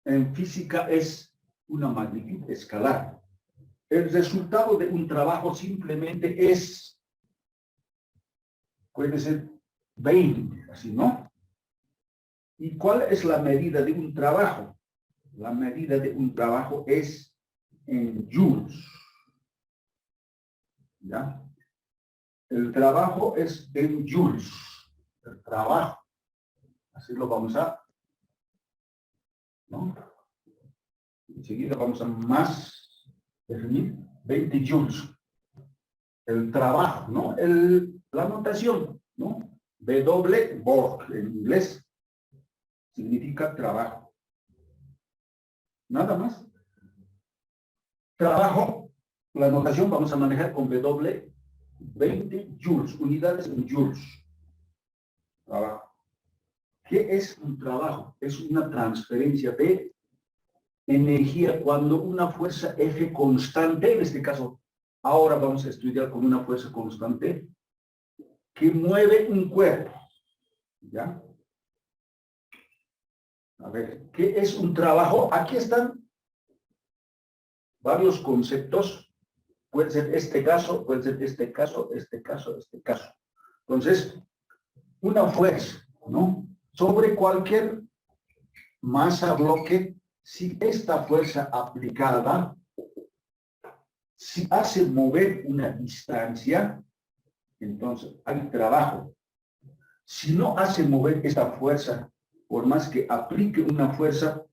en física es una magnitud escalar. El resultado de un trabajo simplemente es, puede ser 20, así, ¿no? ¿Y cuál es la medida de un trabajo? La medida de un trabajo es en joules. ¿Ya? El trabajo es en joules. El trabajo. Así lo vamos a, ¿no? Enseguida vamos a más definir 20 joules. El trabajo, ¿no? La notación, ¿no? W, work en inglés, significa trabajo. Nada más. Trabajo, la notación vamos a manejar con W, 20 joules, unidades en joules. Trabajo. ¿Qué es un trabajo? Es una transferencia de energía cuando una fuerza F constante, en este caso, ahora vamos a estudiar con una fuerza constante, que mueve un cuerpo. ¿Ya? A ver, ¿qué es un trabajo? Aquí están varios conceptos. Puede ser este caso, puede ser este caso, este caso, este caso. Entonces, una fuerza, ¿no? Sobre cualquier masa bloque, si esta fuerza aplicada, si hace mover una distancia, entonces hay trabajo. Si no hace mover esta fuerza, por más que aplique una fuerza,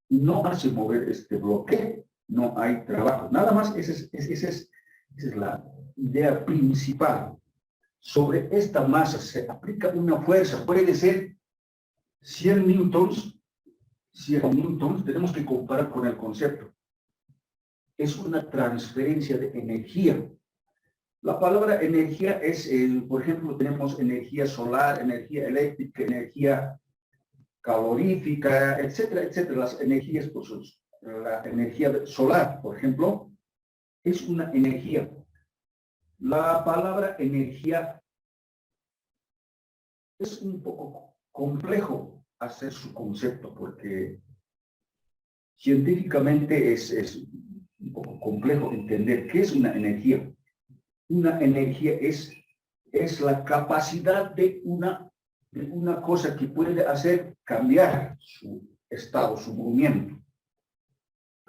no hace mover este bloque, no hay trabajo. Nada más, esa es la idea principal. Sobre esta masa se aplica una fuerza, puede ser 100 newtons, 100 newtons, tenemos que comparar con el concepto. Es una transferencia de energía. La palabra energía es, por ejemplo, tenemos energía solar, energía eléctrica, energía calorífica, etcétera, etcétera. Las energías, pues, la energía solar, por ejemplo, es una energía. La palabra energía es un poco complejo hacer su concepto porque científicamente es un poco complejo entender qué es una energía. Una energía es la capacidad de una cosa que puede hacer cambiar su estado, su movimiento.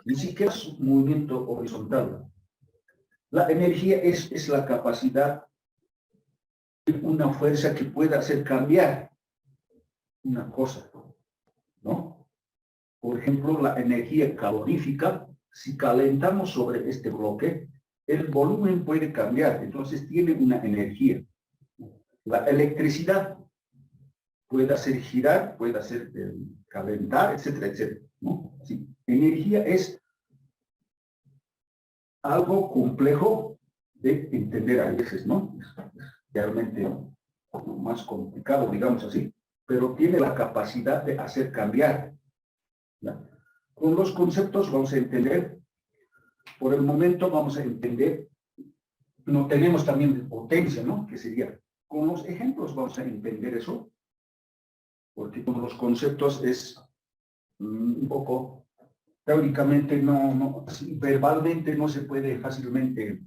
Ni siquiera su movimiento horizontal. La energía es la capacidad de una fuerza que pueda hacer cambiar una cosa, ¿no? Por ejemplo, la energía calorífica, si calentamos sobre este bloque, el volumen puede cambiar, entonces tiene una energía. La electricidad puede hacer girar, puede hacer calentar, etcétera, etcétera, ¿no? Sí. Energía es algo complejo de entender a veces, ¿no? Es realmente más complicado, digamos así, pero tiene la capacidad de hacer cambiar. ¿Ya? Con los conceptos vamos a entender, por el momento vamos a entender, no tenemos también potencia, ¿no? Que sería, con los ejemplos vamos a entender eso, porque con los conceptos es un poco, teóricamente verbalmente no se puede fácilmente,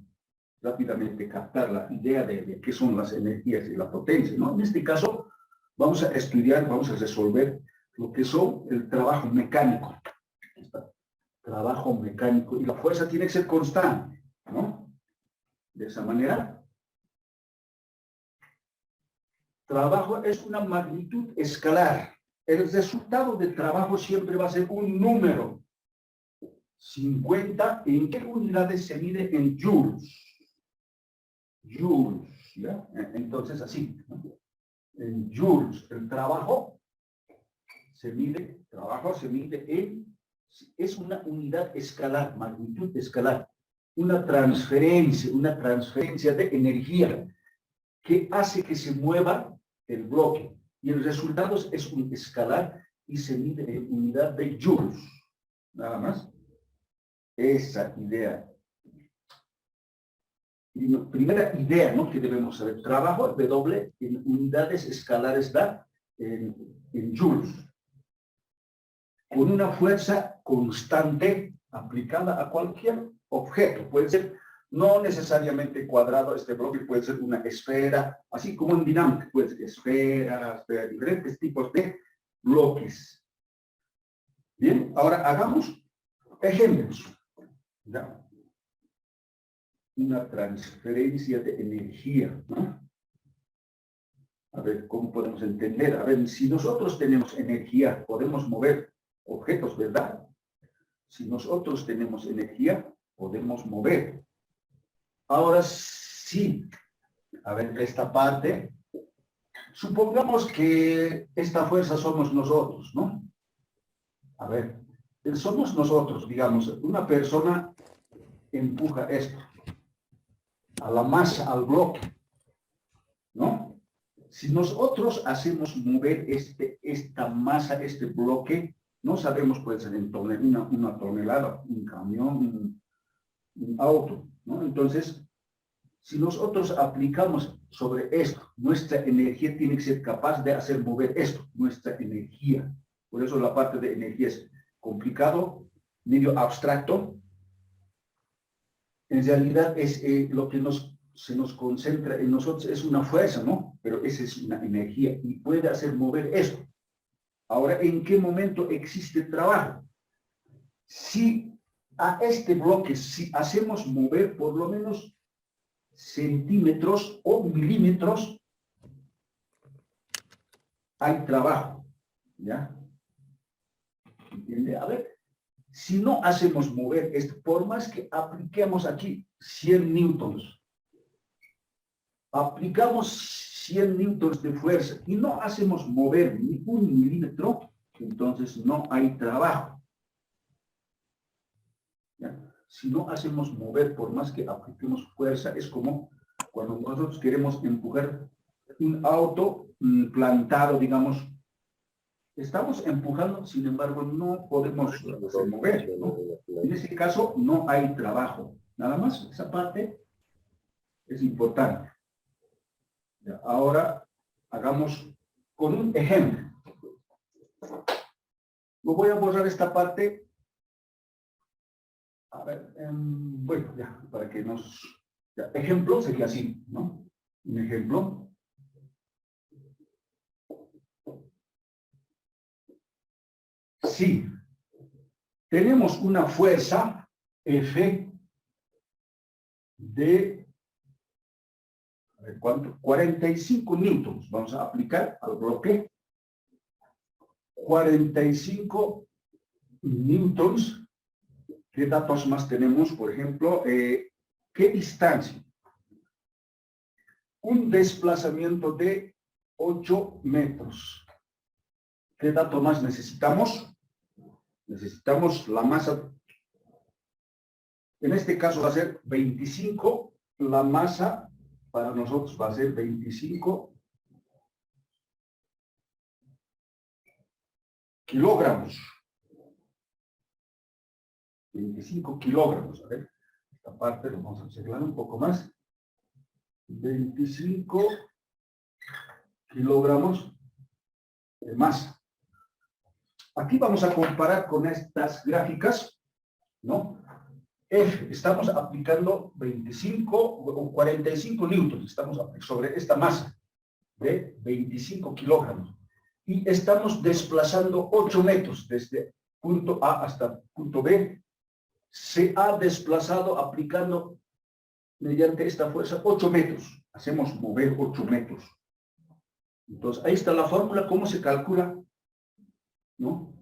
rápidamente captar la idea de qué son las energías y la potencia, ¿no? En este caso vamos a estudiar, vamos a resolver lo que son el trabajo mecánico. Trabajo mecánico, y la fuerza tiene que ser constante, ¿no? De esa manera. Trabajo es una magnitud escalar. El resultado del trabajo siempre va a ser un número. 50, ¿en qué unidades se mide? En joules. Joules, ¿ya? Entonces, así, ¿no? En joules, el trabajo se mide en, es una unidad escalar, magnitud escalar, una transferencia de energía que hace que se mueva el bloque. Y el resultado es un escalar y se mide en unidad de joules. Nada más. Esa idea. Primera idea, ¿no? Que debemos saber. Trabajo W en unidades escalares da en joules. con una fuerza constante aplicada a cualquier objeto. Puede ser no necesariamente cuadrado, este bloque puede ser una esfera, así como en dinámica, puede ser esferas, diferentes tipos de bloques. Bien, ahora hagamos ejemplos. ¿Ya? Una transferencia de energía, ¿no? A ver, ¿cómo podemos entender? A ver, si nosotros tenemos energía, podemos mover objetos, ¿verdad? Si nosotros tenemos energía, podemos mover. Ahora sí, a ver, esta parte, supongamos que esta fuerza somos nosotros, ¿no? A ver, somos nosotros, digamos, una persona empuja esto a la masa, al bloque, ¿no? Si nosotros hacemos mover esta masa, este bloque, no sabemos, puede ser en una tonelada, un camión, un auto, ¿no? Entonces, si nosotros aplicamos sobre esto, nuestra energía tiene que ser capaz de hacer mover esto, nuestra energía. Por eso la parte de energía es complicado, medio abstracto. En realidad es lo que se nos concentra en nosotros, es una fuerza, ¿no? Pero esa es una energía y puede hacer mover esto. Ahora, ¿en qué momento existe trabajo? Si a este bloque, si hacemos mover por lo menos centímetros o milímetros, hay trabajo, ¿ya? ¿Entiende? A ver, si no hacemos mover esto, por más que apliquemos aquí 100 newtons, aplicamos 100 newtons de fuerza y no hacemos mover ni un milímetro, entonces no hay trabajo. ¿Ya? Si no hacemos mover, por más que apliquemos fuerza, es como cuando nosotros queremos empujar un auto plantado, digamos, estamos empujando, sin embargo, no podemos hacer mover, ¿no? En ese caso, no hay trabajo. Nada más, esa parte es importante. Ya, ahora, hagamos con un ejemplo. Lo voy a borrar esta parte. A ver, bueno, ya, para que nos... Ya, ejemplo sería así, ¿no? Un ejemplo. Sí, tenemos una fuerza F de, a ver, ¿cuánto? 45 newtons. Vamos a aplicar al bloque 45 newtons. ¿Qué datos más tenemos? Por ejemplo, ¿qué distancia? Un desplazamiento de 8 metros. ¿Qué dato más necesitamos? Necesitamos la masa. En este caso va a ser 25. La masa para nosotros va a ser 25 kilogramos. 25 kilogramos. A ver, esta parte lo vamos a arreglar un poco más. 25 kilogramos de masa. Aquí vamos a comparar con estas gráficas, ¿no? Estamos aplicando 25 o 45 newtons, estamos sobre esta masa de 25 kilogramos. Y estamos desplazando 8 metros desde punto A hasta punto B. Se ha desplazado aplicando mediante esta fuerza 8 metros. Hacemos mover 8 metros. Entonces, ahí está la fórmula, cómo se calcula, ¿no?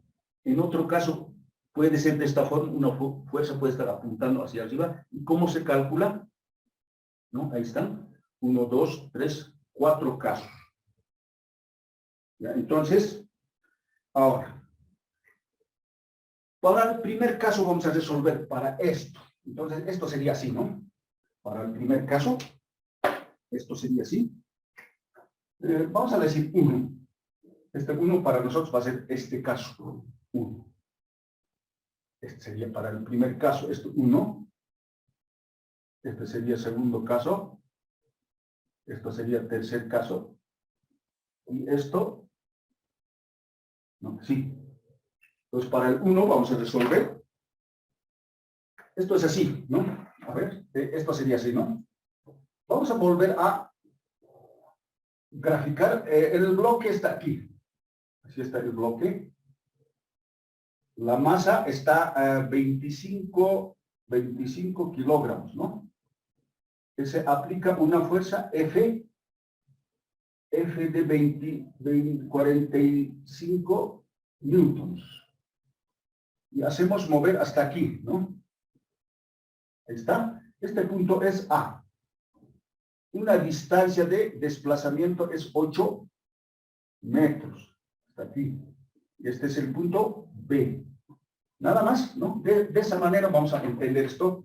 En otro caso, puede ser de esta forma, una fuerza puede estar apuntando hacia arriba. ¿Y cómo se calcula? ¿No? Ahí están. 1, 2, 3, 4 casos. ¿Ya? Entonces, ahora, para el primer caso vamos a resolver para esto. Entonces, esto sería así, ¿no? Para el primer caso, esto sería así. Vamos a decir 1. Este 1 para nosotros va a ser este caso. 1. Este sería para el primer caso, esto 1. Este sería el segundo caso. Esto sería el tercer caso. Y esto, no, sí. Entonces, para el 1 vamos a resolver. Esto es así, ¿no? A ver, esto sería así, ¿no? Vamos a volver a graficar. El bloque está aquí. Así está el bloque. La masa está a 25 kilogramos, ¿no? Que se aplica una fuerza F de 45 newtons. Y hacemos mover hasta aquí, ¿no? Ahí está. Este punto es A. Una distancia de desplazamiento es 8 metros. Hasta aquí. Y este es el punto B. Nada más, ¿no? De esa manera vamos a entender esto.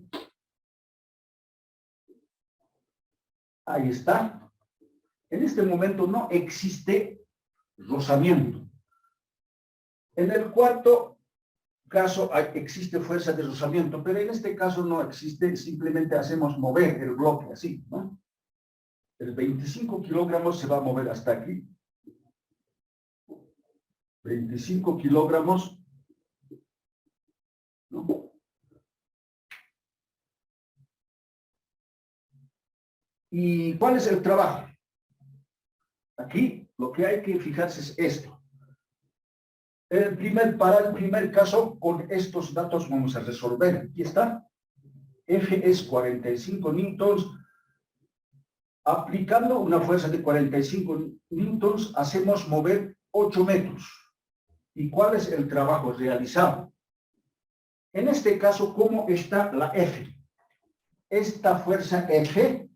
Ahí está. En este momento no existe rozamiento. En el cuarto caso existe fuerza de rozamiento, pero en este caso no existe, simplemente hacemos mover el bloque así, ¿no? El 25 kilogramos se va a mover hasta aquí. 25 kilogramos, ¿no? ¿Y cuál es el trabajo? Aquí lo que hay que fijarse es esto. Para el primer caso, con estos datos vamos a resolver. Aquí está. F es 45 newtons. Aplicando una fuerza de 45 newtons, hacemos mover 8 metros. ¿Y cuál es el trabajo realizado? En este caso, ¿cómo está la F? Esta fuerza F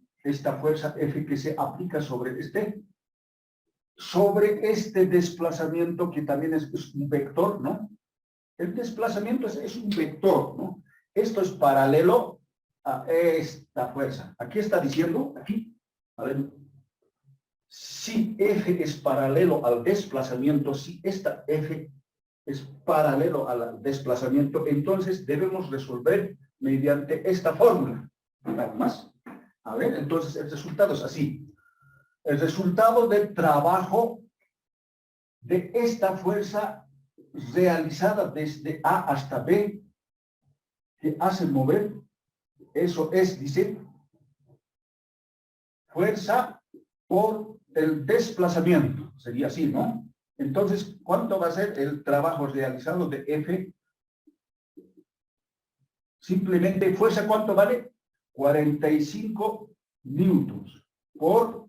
que se aplica sobre este desplazamiento, que también es un vector, ¿no? El desplazamiento es un vector, ¿no? Esto es paralelo a esta fuerza. Aquí está diciendo, aquí, a ver, si F es paralelo al desplazamiento, si esta F es paralelo al desplazamiento, entonces debemos resolver mediante esta fórmula. Nada más. A ver, entonces el resultado es así. El resultado del trabajo de esta fuerza realizada desde A hasta B, que hace mover, eso es, dice, fuerza por el desplazamiento. Sería así, ¿no? Entonces, ¿cuánto va a ser el trabajo realizado de F? Simplemente, fuerza, ¿cuánto vale? 45 newtons. Por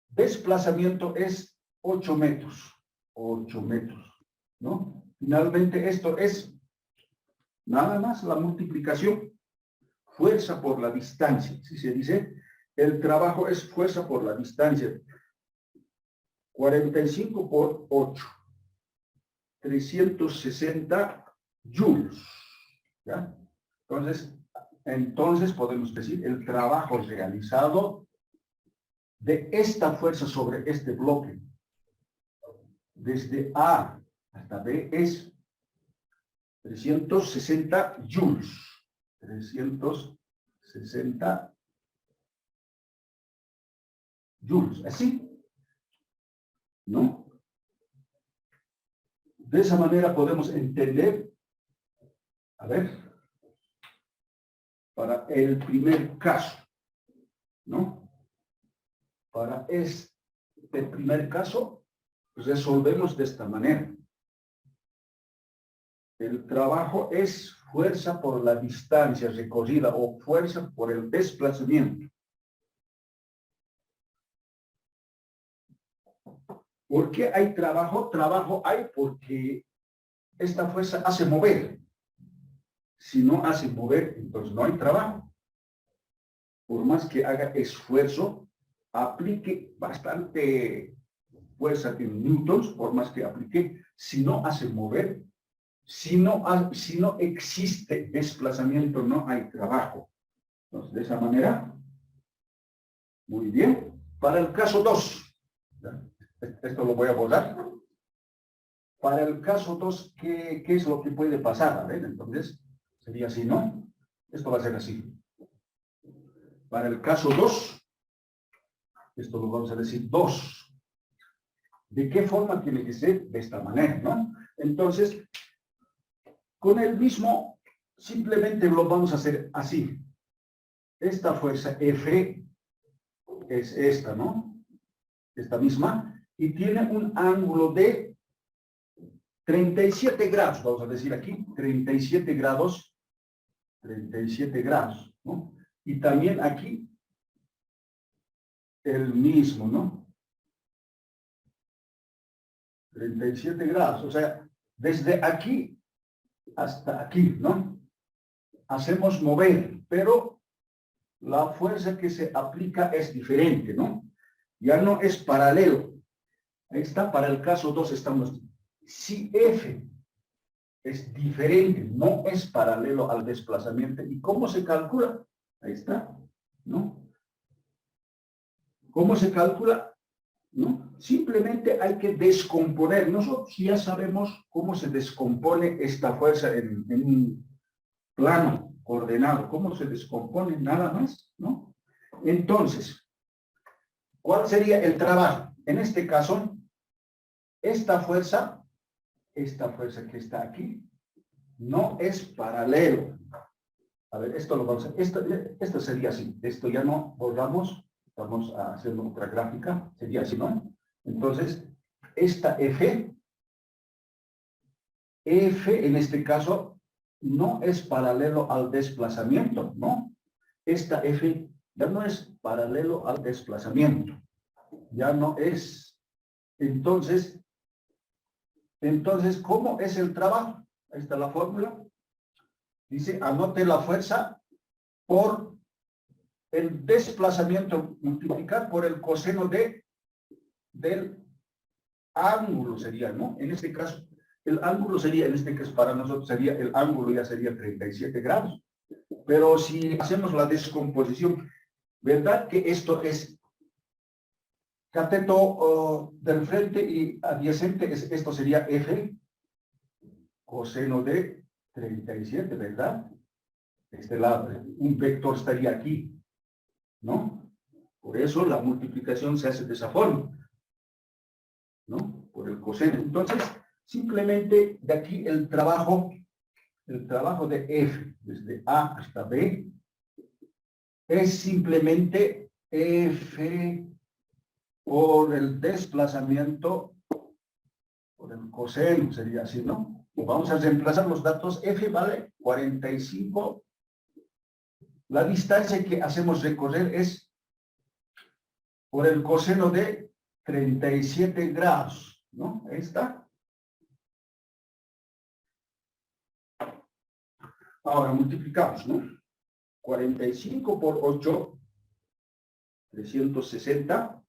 desplazamiento es 8 metros. 8 metros, ¿no? Finalmente, esto es nada más la multiplicación. Fuerza por la distancia. Si se dice, el trabajo es fuerza por la distancia. 45 por 8. 360 joules. ¿Ya? Entonces podemos decir el trabajo realizado de esta fuerza sobre este bloque desde A hasta B es 360 joules. 360 joules. ¿Así? ¿No? De esa manera podemos entender, a ver, para el primer caso, ¿no? Para este primer caso, resolvemos de esta manera. El trabajo es fuerza por la distancia recorrida o fuerza por el desplazamiento. ¿Por qué hay trabajo? Trabajo hay porque esta fuerza hace mover. Si no hace mover, entonces no hay trabajo. Por más que haga esfuerzo, aplique bastante fuerza en newtons, por más que aplique, si no hace mover, si no existe desplazamiento, no hay trabajo. Entonces, de esa manera, muy bien. Para el caso 2, esto lo voy a borrar. Para el caso 2, ¿qué es lo que puede pasar? A ver, entonces, sería así, ¿no? Esto va a ser así. Para el caso 2, esto lo vamos a decir 2. ¿De qué forma tiene que ser? De esta manera, ¿no? Entonces, con el mismo, simplemente lo vamos a hacer así. Esta fuerza F es esta, ¿no? Esta misma, y tiene un ángulo de 37 grados, vamos a decir aquí, 37 grados, ¿no? Y también aquí, el mismo, ¿no? 37 grados, o sea, desde aquí hasta aquí, ¿no? Hacemos mover, pero la fuerza que se aplica es diferente, ¿no? Ya no es paralelo. Ahí está, para el caso 2 estamos. Si F es diferente, no es paralelo al desplazamiento, ¿y cómo se calcula? Ahí está, ¿no? ¿Cómo se calcula? ¿No? Simplemente hay que descomponer. Nosotros ya sabemos cómo se descompone esta fuerza en un plano coordenado. ¿Cómo se descompone? Nada más, ¿no? Entonces, ¿cuál sería el trabajo? En este caso, esta fuerza que está aquí, no es paralelo. A ver, esto lo vamos a... Esto sería así. Esto ya no borramos. Vamos a hacer otra gráfica. Sería así, ¿no? Entonces, esta F en este caso no es paralelo al desplazamiento, ¿no? Esta F ya no es paralelo al desplazamiento. Ya no es. Entonces, ¿cómo es el trabajo? Ahí está la fórmula. Dice, anote la fuerza por el desplazamiento, multiplicar por el coseno del ángulo sería, ¿no? En este caso, el ángulo sería, en este caso para nosotros sería, el ángulo ya sería 37 grados. Pero si hacemos la descomposición, ¿verdad que esto es cateto del frente y adyacente? Esto sería F, coseno de 37, ¿verdad? Este lado, un vector estaría aquí, ¿no? Por eso la multiplicación se hace de esa forma, ¿no? Por el coseno. Entonces, simplemente de aquí el trabajo de F, desde A hasta B, es simplemente F por el desplazamiento, por el coseno, sería así, ¿no? Vamos a reemplazar los datos. F vale 45. La distancia que hacemos recorrer es por el coseno de 37 grados, ¿no? Ahí está. Ahora multiplicamos, ¿no? 45 por 8, 360,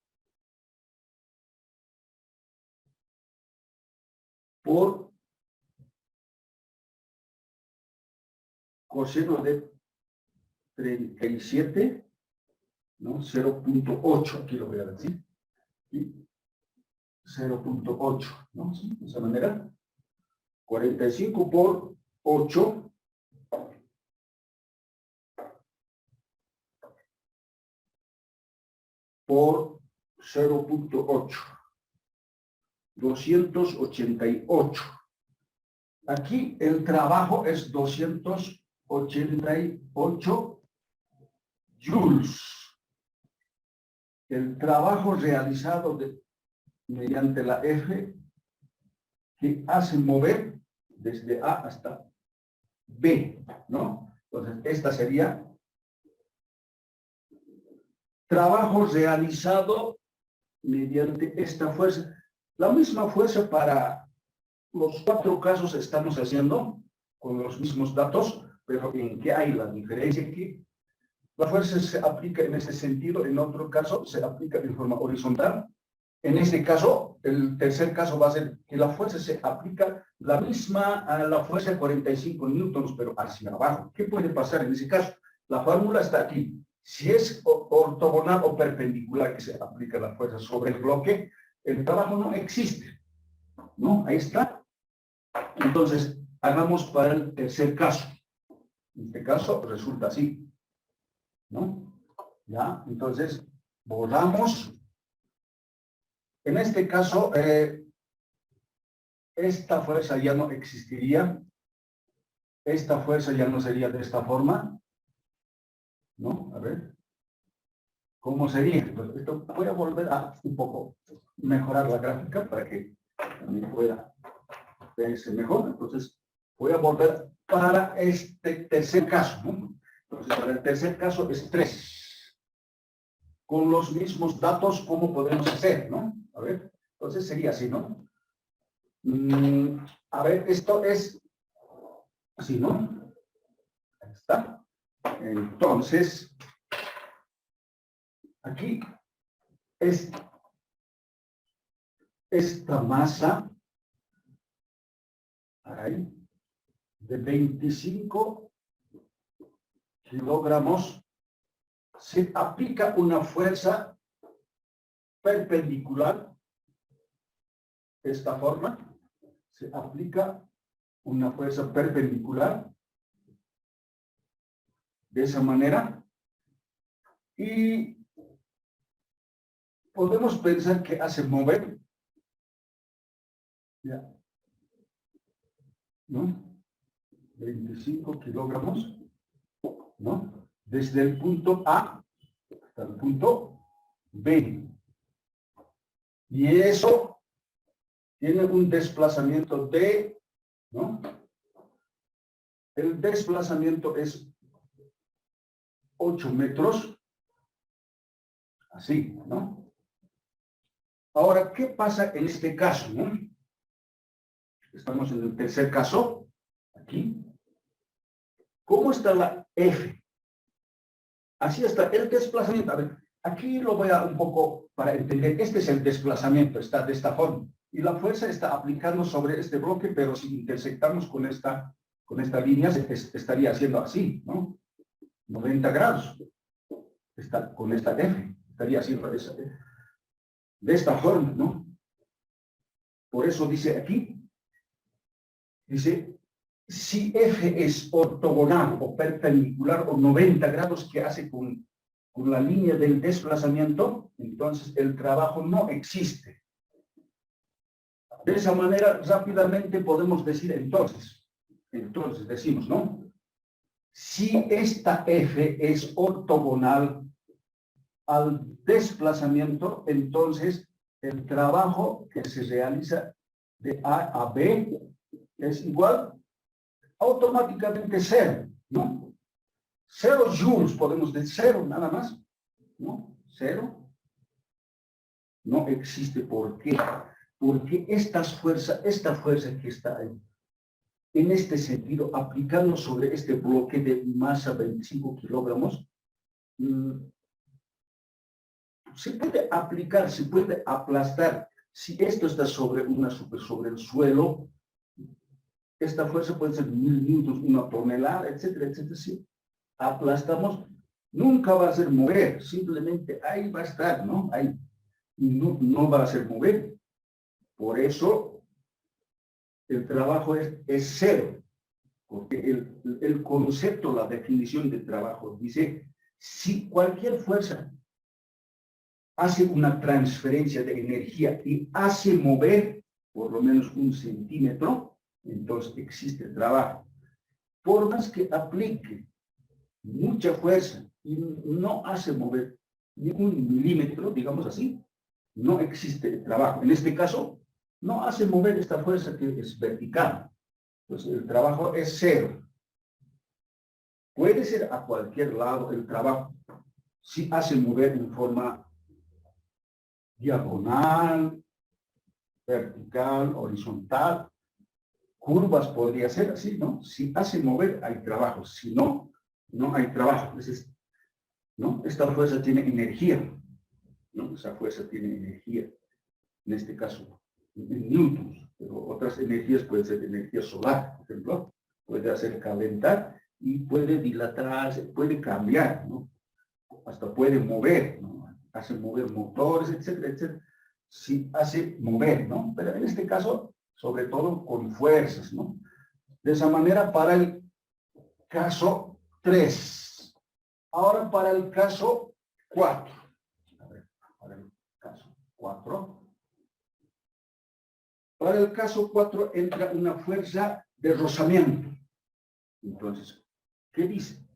por coseno de 37, ¿no? 0.8, aquí lo voy a decir. 0.8, ¿no? ¿Sí? De esa manera. 45 por 8 por 0.8. 288. Aquí el trabajo es 288 joules. El trabajo realizado mediante la F que hace mover desde A hasta B, ¿no? Entonces, esta sería trabajo realizado mediante esta fuerza. La misma fuerza para los 4 casos estamos haciendo con los mismos datos, pero ¿en qué hay la diferencia? Aquí la fuerza se aplica en ese sentido, en otro caso se aplica de forma horizontal. En este caso, el tercer caso va a ser que la fuerza se aplica la misma a la fuerza de 45 newtons, pero hacia abajo. ¿Qué puede pasar en ese caso? La fórmula está aquí. Si es ortogonal o perpendicular que se aplica la fuerza sobre el bloque, el trabajo no existe, ¿no? Ahí está. Entonces, hagamos para el tercer caso. En este caso resulta así, ¿no? Ya, entonces, borramos. En este caso, esta fuerza ya no existiría, esta fuerza ya no sería de esta forma, ¿no? A ver, ¿cómo sería? Entonces, esto voy a volver a un poco mejorar la gráfica para que también pueda verse mejor. Entonces, voy a volver para este tercer caso, ¿no? Entonces, para el tercer caso es 3. Con los mismos datos, ¿cómo podemos hacer, no? A ver, entonces sería así, ¿no? A ver, esto es así, ¿no? Ahí está. Entonces, aquí es esta masa, ahí, de 25 kilogramos, se aplica una fuerza perpendicular, de esta forma, se aplica una fuerza perpendicular, de esa manera, y podemos pensar que hace mover, ya, ¿no? 25 kilogramos, ¿no? Desde el punto A hasta el punto B. Y eso tiene un desplazamiento D, ¿no? El desplazamiento es 8 metros, así, ¿no? Ahora, ¿qué pasa en este caso, no? Estamos en el tercer caso, aquí. ¿Cómo está la F? Así está el desplazamiento. A ver, aquí lo voy a un poco para entender. Este es el desplazamiento, está de esta forma. Y la fuerza está aplicando sobre este bloque, pero si intersectamos con esta línea, estaría haciendo así, ¿no? 90 grados. Está, con esta F, estaría haciendo esa, de esta forma, ¿no? Por eso dice aquí, dice, si F es ortogonal o perpendicular o 90 grados que hace con la línea del desplazamiento, entonces el trabajo no existe. De esa manera, rápidamente podemos decir entonces decimos, ¿no? Si esta F es ortogonal al desplazamiento, entonces el trabajo que se realiza de A a B es igual automáticamente 0, ¿no? 0 joules, podemos decir 0 nada más, ¿no? 0 no existe. ¿Por qué? Porque esta fuerza que está ahí, en este sentido, aplicando sobre este bloque de masa 25 kilogramos, se puede aplicar, se puede aplastar. Si esto está sobre el suelo, esta fuerza puede ser 1000 newtons, 1 tonelada, etcétera, etcétera. Si aplastamos, nunca va a ser mover, simplemente ahí va a estar, ¿no? Ahí no va a ser mover. Por eso el trabajo es 0, porque el concepto, la definición de trabajo dice, si cualquier fuerza hace una transferencia de energía y hace mover por lo menos 1 centímetro, entonces existe trabajo. Por más que aplique mucha fuerza y no hace mover ni 1 milímetro, digamos así, no existe trabajo. En este caso, no hace mover esta fuerza que es vertical. Entonces, el trabajo es 0. Puede ser a cualquier lado el trabajo. Si hace mover en forma diagonal, vertical, horizontal, curvas podría ser así, ¿no? Si hace mover, hay trabajo. Si no, no hay trabajo. Entonces, ¿no? Esta fuerza tiene energía, ¿no? Esa fuerza tiene energía. En este caso, en newtons, pero otras energías pueden ser energía solar, por ejemplo, puede hacer calentar y puede dilatarse, puede cambiar, ¿no? Hasta puede mover, ¿no? Hace mover motores, etcétera, etcétera. Sí hace mover, ¿no? Pero en este caso, sobre todo con fuerzas, ¿no? De esa manera, para el caso 3. Ahora para el caso 4. A ver, para el caso 4. Para el caso 4 entra una fuerza de rozamiento. Entonces, ¿qué dice?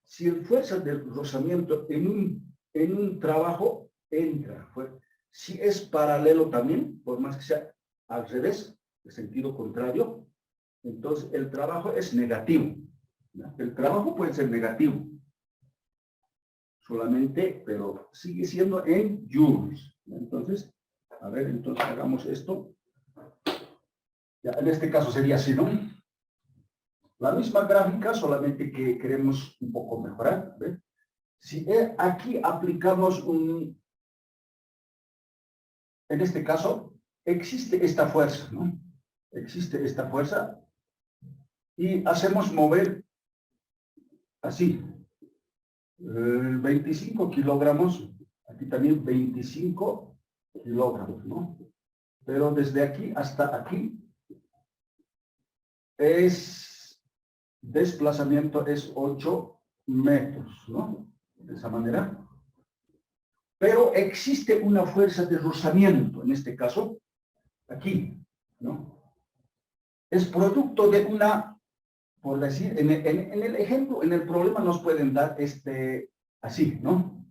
Si el fuerza de rozamiento en un trabajo entra, si es paralelo también, por más que sea al revés, de sentido contrario, entonces el trabajo es negativo. ¿No? El trabajo puede ser negativo, solamente, pero sigue siendo en joules. Entonces, a ver, entonces hagamos esto. Ya, en este caso sería así, ¿no? La misma gráfica, solamente que queremos un poco mejorar. ¿Ve? Si aquí aplicamos en este caso, existe esta fuerza, ¿no? Existe esta fuerza y hacemos mover así, 25 kilogramos, aquí también 25 kilogramos, ¿no? Pero desde aquí hasta aquí desplazamiento es 8 metros, ¿no? De esa manera. Pero existe una fuerza de rozamiento, en este caso, aquí, ¿no? Es producto de una, por decir, en el ejemplo, en el problema nos pueden dar así, ¿no?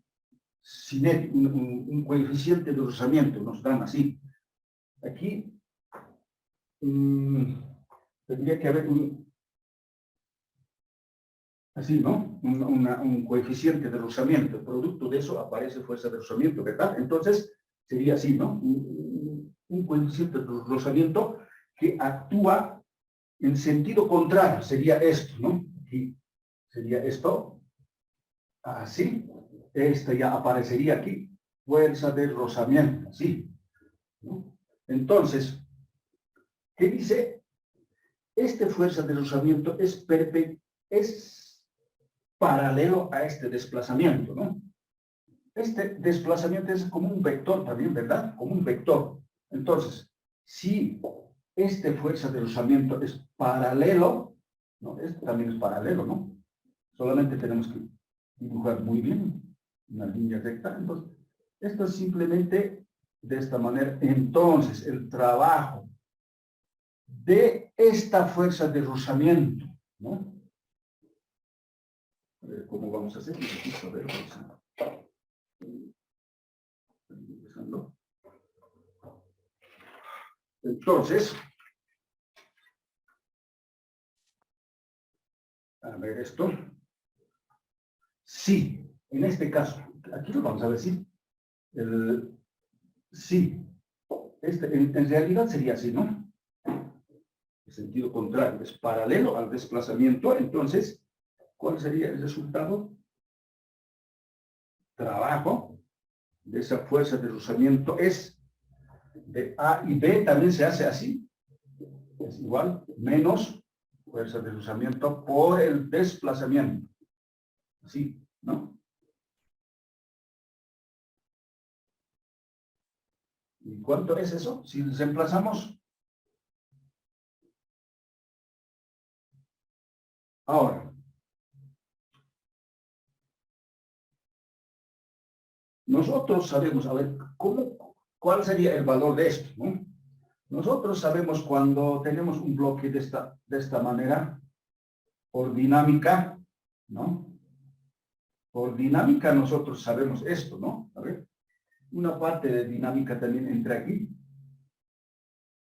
Un coeficiente de rozamiento, nos dan así. Aquí tendría que haber así, ¿no? Un coeficiente de rozamiento. Producto de eso aparece fuerza de rozamiento, ¿verdad? Entonces, sería así, ¿no? Un coeficiente de rozamiento que actúa en sentido contrario. Sería esto, ¿no? Aquí sería esto. Así. Ya aparecería aquí. Fuerza de rozamiento, así, ¿no? Entonces, ¿qué dice? Esta fuerza de rozamiento es paralelo a este desplazamiento, ¿no? Este desplazamiento es como un vector también, ¿verdad? Como un vector. Entonces, si esta fuerza de rozamiento es paralelo, ¿no? Este también es paralelo, ¿no? Solamente tenemos que dibujar muy bien una línea recta. Entonces, esto es simplemente de esta manera. Entonces, el trabajo de esta fuerza de rozamiento, ¿no? A ver, ¿cómo vamos a hacer? A ver, empezando. Entonces, a ver esto. Sí, en este caso, aquí lo vamos a decir. Sí, en realidad sería así, ¿no? En sentido contrario, es paralelo al desplazamiento. Entonces, ¿cuál sería el resultado? Trabajo de esa fuerza de rozamiento es de A y B, también se hace así. Es igual, menos fuerza de rozamiento por el desplazamiento. Así, ¿no? ¿Y cuánto es eso? Si reemplazamos. Ahora, nosotros sabemos, a ver, ¿cuál sería el valor de esto? ¿No? Nosotros sabemos cuando tenemos un bloque de esta manera, por dinámica, ¿no? Por dinámica nosotros sabemos esto, ¿no? A ver, una parte de dinámica también entra aquí.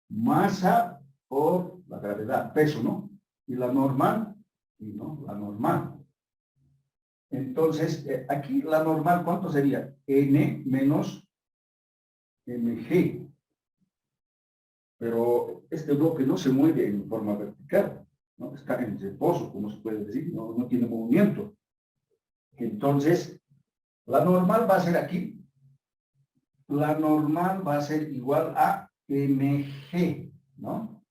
Masa por la gravedad, peso, ¿no? Y la normal, y no, la normal. Entonces, aquí la normal, ¿cuánto sería? N menos mg. Pero este bloque no se mueve en forma vertical, ¿no? Está en reposo, como se puede decir, no tiene movimiento. Entonces, la normal va a ser aquí. La normal va a ser igual a mg, ¿no?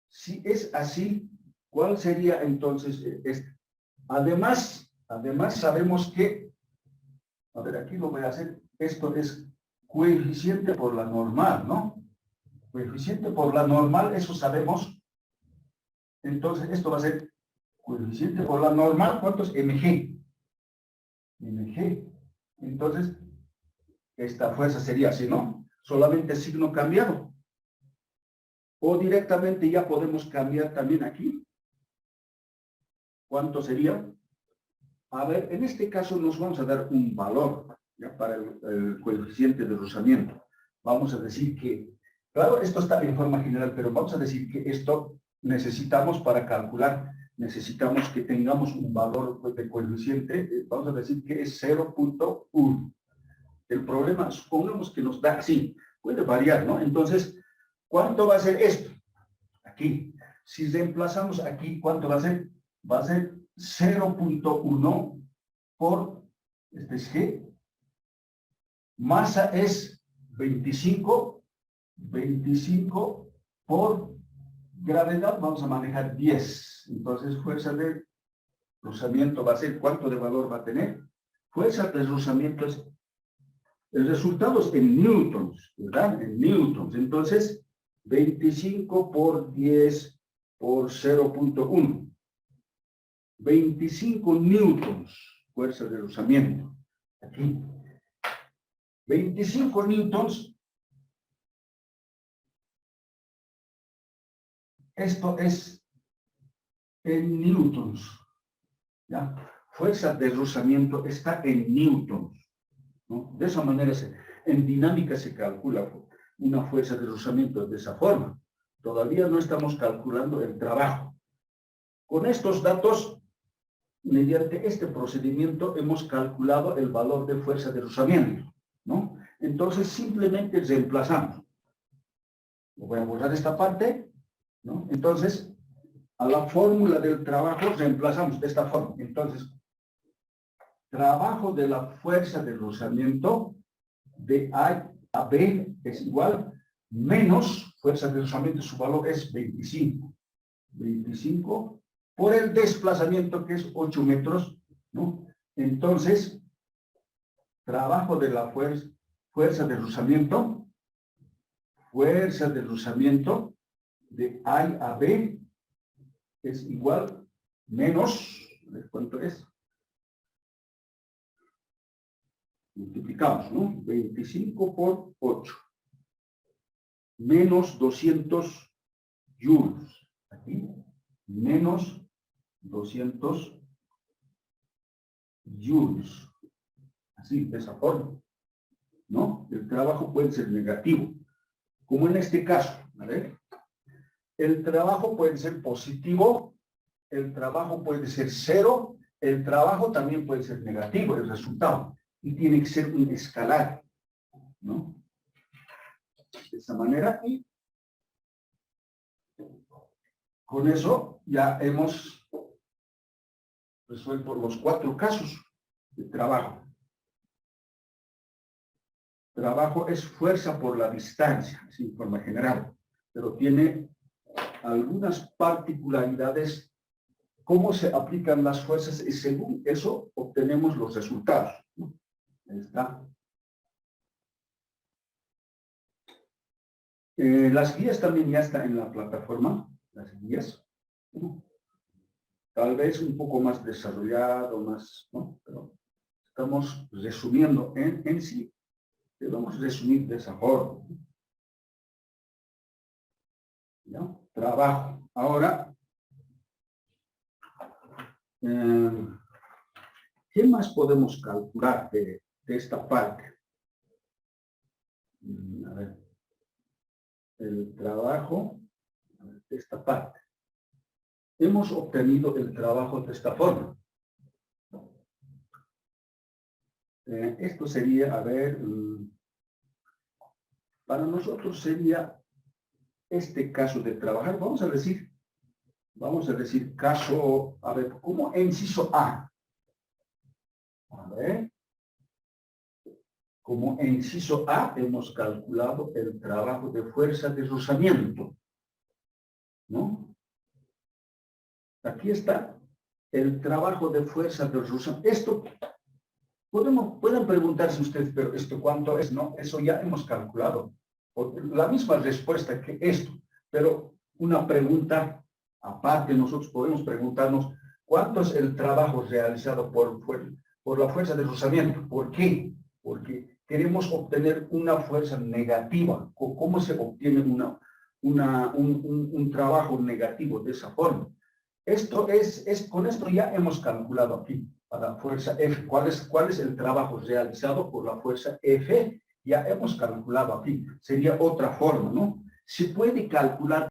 Si es así, ¿cuál sería entonces este? Además sabemos que, a ver, aquí lo voy a hacer, esto es coeficiente por la normal, ¿no? Coeficiente por la normal, eso sabemos. Entonces, esto va a ser coeficiente por la normal, ¿cuánto es? mg. mg. Entonces, esta fuerza sería así, ¿no? Solamente signo cambiado. O directamente ya podemos cambiar también aquí. ¿Cuánto sería? A ver, en este caso nos vamos a dar un valor ya para el coeficiente de rozamiento. Vamos a decir que, claro, esto está en forma general, pero vamos a decir que esto necesitamos para calcular, necesitamos que tengamos un valor de coeficiente, vamos a decir que es 0.1. El problema, supongamos que nos da así, puede variar, ¿no? Entonces, ¿cuánto va a ser esto? Aquí. Si reemplazamos aquí, ¿cuánto va a ser? Va a ser 0.1 por, este es G. Masa es 25 por gravedad, vamos a manejar 10. Entonces, fuerza de rozamiento va a ser, ¿cuánto de valor va a tener? Fuerza de rozamiento es, el resultado es en newtons, ¿verdad? En newtons. Entonces, 25 por 10 por 0.1. 25 newtons, fuerza de rozamiento. Aquí. 25 newtons. Esto es en newtons. ¿Ya? Fuerza de rozamiento está en newtons, ¿no? De esa manera, en dinámica se calcula una fuerza de rozamiento de esa forma. Todavía no estamos calculando el trabajo. Con estos datos, mediante este procedimiento, hemos calculado el valor de fuerza de rozamiento, ¿no? Entonces, simplemente reemplazamos. Voy a borrar esta parte, ¿no? Entonces, a la fórmula del trabajo reemplazamos de esta forma. Entonces, trabajo de la fuerza de rozamiento de A a B es igual menos fuerza de rozamiento, su valor es 25. 25 por el desplazamiento que es 8 metros, ¿no? Entonces, trabajo de la fuerza de rozamiento de A a B es igual menos, ¿cuánto es? Multiplicamos, ¿no? 25 por 8. Menos 200 joules. Aquí, menos 200 joules. Así, de esa forma, ¿no? El trabajo puede ser negativo. Como en este caso, ¿vale? El trabajo puede ser positivo, el trabajo puede ser cero, el trabajo también puede ser negativo, el resultado. Y tiene que ser un escalar, ¿no? De esa manera, y con eso ya hemos resuelto los 4 casos de trabajo. Trabajo es fuerza por la distancia, así en forma general, pero tiene algunas particularidades. Cómo se aplican las fuerzas y según eso obtenemos los resultados, ¿no? Ahí está. Las guías también ya están en la plataforma, las guías. Tal vez un poco más desarrollado, más, ¿no? Pero estamos resumiendo en sí. Debemos resumir de esa forma. ¿Ya? Trabajo. Ahora, ¿qué más podemos calcular de esta parte? A ver. El trabajo de esta parte. Hemos obtenido el trabajo de esta forma. Esto sería, a ver, para nosotros sería este caso de trabajar. Vamos a decir caso, a ver, como inciso A. A ver. Como inciso A hemos calculado el trabajo de fuerza de rozamiento, ¿no? Aquí está el trabajo de fuerza de rozamiento. Esto, pueden preguntarse ustedes, pero ¿esto cuánto es? No, eso ya hemos calculado. La misma respuesta que esto, pero una pregunta aparte, nosotros podemos preguntarnos ¿cuánto es el trabajo realizado por la fuerza de rozamiento? ¿Por qué? Porque queremos obtener una fuerza negativa. ¿Cómo se obtiene un trabajo negativo de esa forma. Con esto ya hemos calculado aquí, para la fuerza F, cuál es el trabajo realizado por la fuerza F, ya hemos calculado aquí. Sería otra forma, ¿no? Se puede calcular